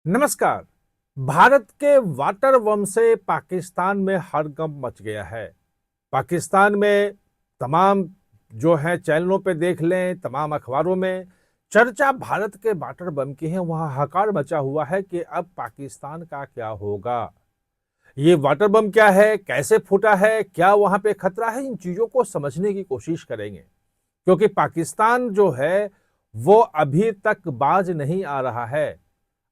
नमस्कार। भारत के वाटर वम से पाकिस्तान में हड़कंप मच गया है। पाकिस्तान में तमाम जो है चैनलों पे देख लें, तमाम अखबारों में चर्चा भारत के वाटर बम की है। वहां हाहाकार मचा हुआ है कि अब पाकिस्तान का क्या होगा। ये वाटर बम क्या है, कैसे फूटा है, क्या वहां पे खतरा है, इन चीजों को समझने की कोशिश करेंगे। क्योंकि पाकिस्तान जो है वो अभी तक बाज नहीं आ रहा है।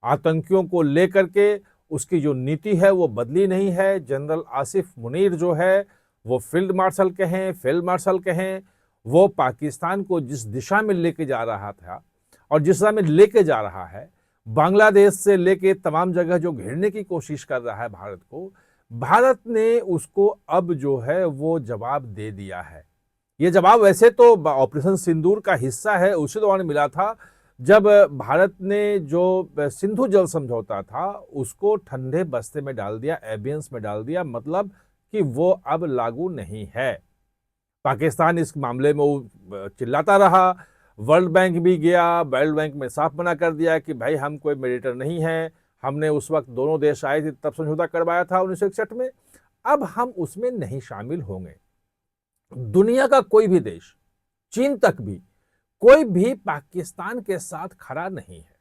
आतंकियों को लेकर के उसकी जो नीति है वो बदली नहीं है। जनरल आसिफ मुनीर जो है वो फील्ड मार्शल कहें, वो पाकिस्तान को जिस दिशा में लेके जा रहा था और जिस दिशा में लेके जा रहा है, बांग्लादेश से लेके तमाम जगह जो घेरने की कोशिश कर रहा है भारत को, भारत ने उसको अब जो है वो जवाब दे दिया है। ये जवाब वैसे तो ऑपरेशन सिंदूर का हिस्सा है, उसी दौरान मिला था जब भारत ने जो सिंधु जल समझौता था उसको ठंडे बस्ते में डाल दिया, एबियंस में डाल दिया, मतलब कि वो अब लागू नहीं है। पाकिस्तान इस मामले में वो चिल्लाता रहा। वर्ल्ड बैंक भी गया, वर्ल्ड बैंक में साफ मना कर दिया कि भाई हम कोई मेडिएटर नहीं है। हमने उस वक्त दोनों देश आए थे तब समझौता करवाया था 1961 में, अब हम उसमें नहीं शामिल होंगे। दुनिया का कोई भी देश, चीन तक भी, कोई भी पाकिस्तान के साथ खड़ा नहीं है।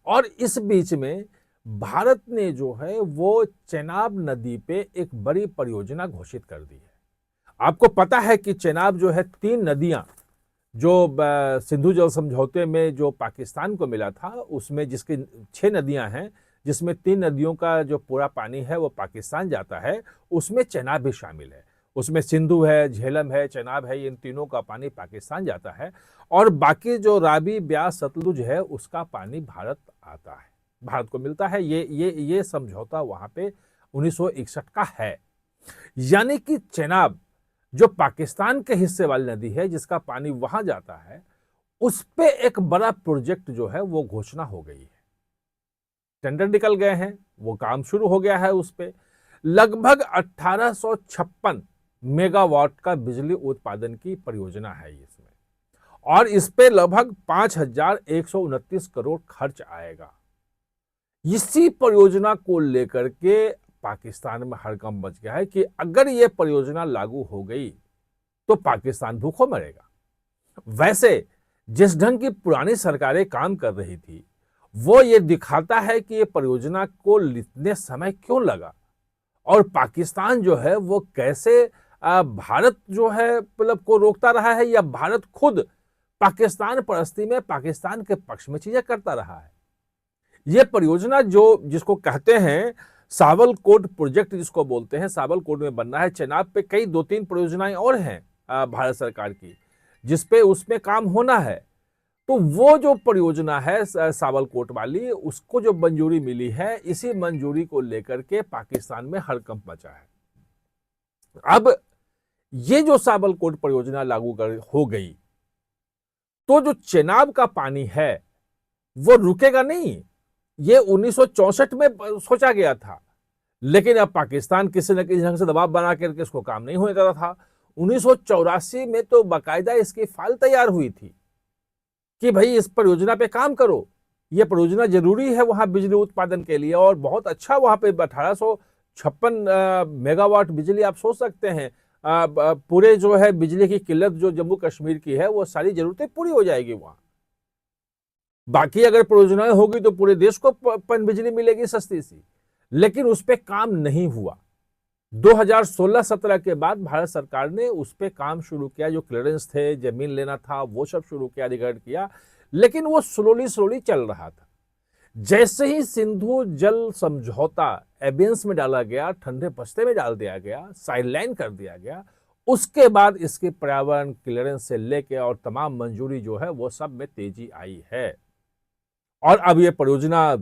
और इस बीच में भारत ने जो है वो चेनाब नदी पे एक बड़ी परियोजना घोषित कर दी है। आपको पता है कि चेनाब जो है, तीन नदियां जो सिंधु जल समझौते में जो पाकिस्तान को मिला था उसमें, जिसके 6 नदियां हैं, जिसमें 3 नदियों का जो पूरा पानी है वो पाकिस्तान जाता है, उसमें चेनाब भी शामिल है। उसमें सिंधु है, झेलम है, चेनाब है, इन तीनों का पानी पाकिस्तान जाता है। और बाकी जो रावी, ब्यास, सतलुज है उसका पानी भारत आता है, भारत को मिलता है। ये समझौता वहां पे 1961 का है। यानी कि चेनाब जो पाकिस्तान के हिस्से वाली नदी है, जिसका पानी वहां जाता है, उस पे एक बड़ा प्रोजेक्ट जो है वो घोषणा हो गई है। टेंडर निकल गए हैं, वो काम शुरू हो गया है। उस पे लगभग 1856 मेगावाट का बिजली उत्पादन की परियोजना है इसमें, और इस पे लगभग 5,129 करोड़ खर्च आएगा। इसी परियोजना को लेकर के पाकिस्तान में हड़कंप मच गया है कि अगर यह परियोजना लागू हो गई तो पाकिस्तान भूखों मरेगा। वैसे जिस ढंग की पुरानी सरकारें काम कर रही थी, वो ये दिखाता है कि ये परियोजना को इतने समय क्यों लगा, और पाकिस्तान जो है वो कैसे भारत जो है मतलब को रोकता रहा है, या भारत खुद पाकिस्तान परस्ती में पाकिस्तान के पक्ष में चीजें करता रहा है। ये परियोजना जो जिसको कहते हैं सावलकोट प्रोजेक्ट, जिसको बोलते हैं, सावलकोट में बनना है। चेनाब पे कई 2-3 परियोजनाएं और हैं भारत सरकार की, जिसपे उसमें काम होना है। तो वो जो परियोजना है सावलकोट वाली, उसको जो मंजूरी मिली है, इसी मंजूरी को लेकर के पाकिस्तान में हड़कंप मचा है। अब ये जो सावलकोट परियोजना लागू हो गई तो जो चेनाब का पानी है वो रुकेगा नहीं। ये 1964 में सोचा गया था, लेकिन अब पाकिस्तान किसी न किसी ढंग से दबाव बना करके इसको काम नहीं होने देता था। 1984 में तो बाकायदा इसकी फाइल तैयार हुई थी कि भाई इस परियोजना पे काम करो, यह परियोजना जरूरी है वहां बिजली उत्पादन के लिए। और बहुत अच्छा, वहां पे 1856 मेगावाट बिजली, आप सोच सकते हैं पूरे जो है बिजली की किल्लत जो जम्मू कश्मीर की है वो सारी जरूरतें पूरी हो जाएगी वहां। बाकी अगर परियोजनाएं होगी तो पूरे देश को पन बिजली मिलेगी सस्ती सी, लेकिन उस पर काम नहीं हुआ। 2016-17 के बाद भारत सरकार ने उस पर काम शुरू किया, जो क्लियरेंस थे, जमीन लेना था, वो सब शुरू किया, अधिग्रहण किया, लेकिन वो स्लोली चल रहा था। जैसे ही सिंधु जल समझौता एबियंस में डाला गया, ठंडे बस्ते में डाल दिया गया, साइडलाइन कर दिया गया, उसके बाद इसके पर्यावरण क्लियरेंस से लेके और तमाम मंजूरी जो है वो सब में तेजी आई है। और अब ये परियोजना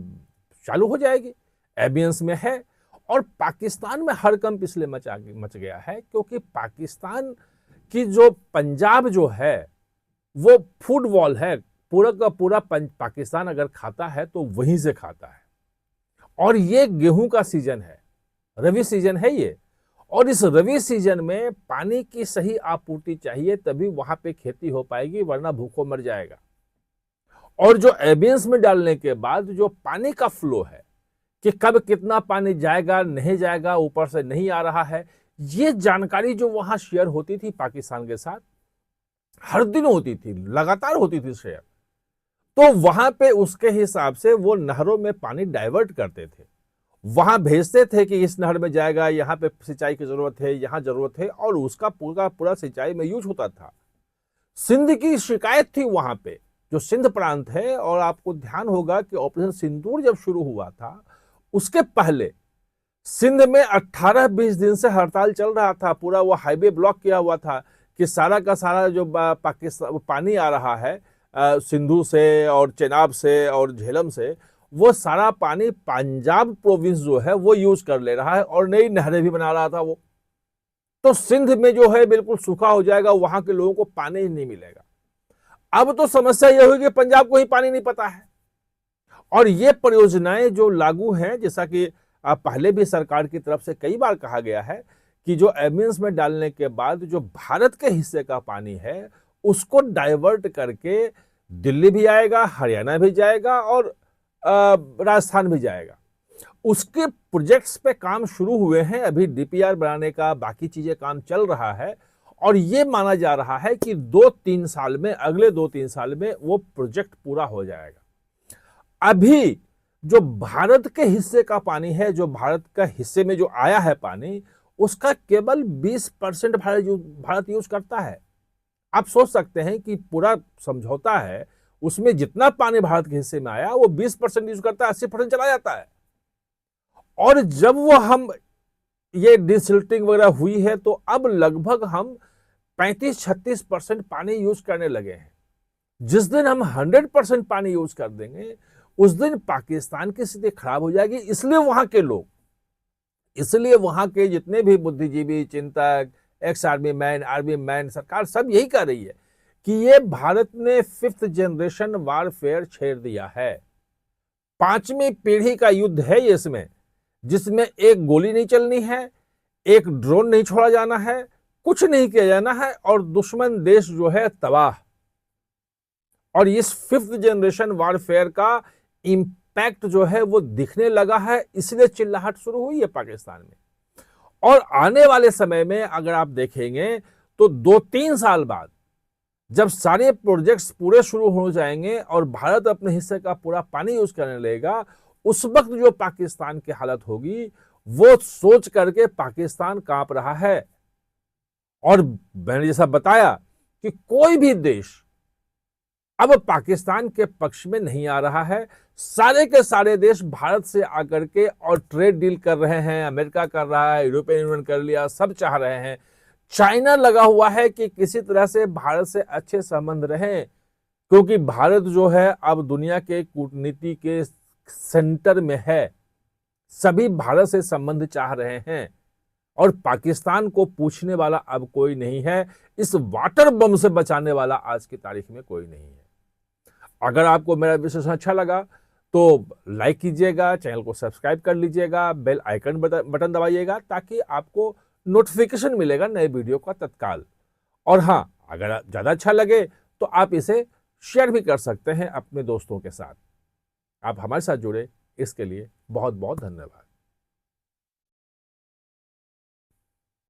चालू हो जाएगी, एबियंस में है। और पाकिस्तान में हड़कंप इसलिए मच गया है क्योंकि पाकिस्तान की जो पंजाब जो है वो फूड वॉल है। पूरा का पूरा पाकिस्तान अगर खाता है तो वहीं से खाता है। और ये गेहूं का सीजन है, रवि सीजन है ये, और इस रवि सीजन में पानी की सही आपूर्ति चाहिए, तभी वहां पे खेती हो पाएगी, वरना भूखों मर जाएगा। और जो एबियंस में डालने के बाद जो पानी का फ्लो है कि कब कितना पानी जाएगा नहीं जाएगा, ऊपर से नहीं आ रहा है, ये जानकारी जो वहां शेयर होती थी पाकिस्तान के साथ, हर दिन होती थी, लगातार होती थी शेयर। तो वहां पे उसके हिसाब से वो नहरों में पानी डाइवर्ट करते थे, वहां भेजते थे कि इस नहर में जाएगा, यहाँ पे सिंचाई की जरूरत है, यहां जरूरत है, और उसका पूरा पूरा सिंचाई में यूज होता था। सिंध की शिकायत थी वहां पे, जो सिंध प्रांत है, और आपको ध्यान होगा कि ऑपरेशन सिंदूर जब शुरू हुआ था उसके पहले सिंध में 18-20 दिन से हड़ताल चल रहा था, पूरा वो हाईवे ब्लॉक किया हुआ था कि सारा का सारा जो पाकिस्तान पानी आ रहा है सिंधु से और चेनाब से और झेलम से, वो सारा पानी पंजाब प्रोविंस जो है वो यूज कर ले रहा है और नई नहरें भी बना रहा था वो। तो सिंध में जो है बिल्कुल सूखा हो जाएगा, वहां के लोगों को पानी ही नहीं मिलेगा। अब तो समस्या यह हुई कि पंजाब को ही पानी नहीं पता है, और ये परियोजनाएं जो लागू हैं, जैसा कि पहले भी सरकार की तरफ से कई बार कहा गया है कि जो एमियंस में डालने के बाद जो भारत के हिस्से का पानी है उसको डाइवर्ट करके दिल्ली भी आएगा, हरियाणा भी जाएगा और राजस्थान भी जाएगा। उसके प्रोजेक्ट्स पे काम शुरू हुए हैं, अभी डीपीआर बनाने का बाकी चीजें काम चल रहा है, और ये माना जा रहा है कि 2-3 साल में, अगले 2-3 साल में वो प्रोजेक्ट पूरा हो जाएगा। अभी जो भारत के हिस्से का पानी है, जो भारत का हिस्से में जो आया है पानी, उसका केवल 20% भारत यूज करता है। आप सोच सकते हैं कि पूरा समझौता है, उसमें जितना पानी भारत के हिस्से में आया वो 20% यूज करता है, 80% चला जाता है। और जब वो हम ये डिसिल्टिंग वगैरह हुई है तो अब लगभग हम 35-36% पानी यूज करने लगे हैं। जिस दिन हम 100% पानी यूज कर देंगे उस दिन पाकिस्तान की स्थिति खराब हो जाएगी। इसलिए वहां के लोग, इसलिए वहां के जितने भी बुद्धिजीवी, चिंतक, एक्स आर्मी मैन, सरकार सब यही कह रही है कि ये भारत ने 5th जनरेशन वारफेयर छेड़ दिया है। 5वीं पीढ़ी का युद्ध है ये, इसमें जिसमें एक गोली नहीं चलनी है, एक ड्रोन नहीं छोड़ा जाना है, कुछ नहीं किया जाना है, और दुश्मन देश जो है तबाह। और इस 5th जनरेशन वारफेयर का इंपैक्ट जो है वो दिखने लगा है, इसलिए चिल्लाहट शुरू हुई है पाकिस्तान में। और आने वाले समय में अगर आप देखेंगे तो 2-3 साल बाद जब सारे प्रोजेक्ट्स पूरे शुरू हो जाएंगे और भारत अपने हिस्से का पूरा पानी यूज करने लगेगा, उस वक्त जो पाकिस्तान की हालत होगी वो सोच करके पाकिस्तान कांप रहा है। और मैंने जैसा बताया कि कोई भी देश अब पाकिस्तान के पक्ष में नहीं आ रहा है। सारे के सारे देश भारत से आकर के और ट्रेड डील कर रहे हैं, अमेरिका कर रहा है, यूरोपियन यूनियन कर लिया, सब चाह रहे हैं। चाइना लगा हुआ है कि किसी तरह से भारत से अच्छे संबंध रहे, क्योंकि भारत जो है अब दुनिया के कूटनीति के सेंटर में है। सभी भारत से संबंध चाह रहे हैं और पाकिस्तान को पूछने वाला अब कोई नहीं है। इस वाटर बम से बचाने वाला आज की तारीख में कोई नहीं है। अगर आपको मेरा विश्लेषण अच्छा लगा तो लाइक कीजिएगा, चैनल को सब्सक्राइब कर लीजिएगा, बेल आइकन बटन दबाइएगा ताकि आपको नोटिफिकेशन मिलेगा नए वीडियो का तत्काल। और हाँ, अगर ज़्यादा अच्छा लगे तो आप इसे शेयर भी कर सकते हैं अपने दोस्तों के साथ। आप हमारे साथ जुड़े इसके लिए बहुत बहुत धन्यवाद।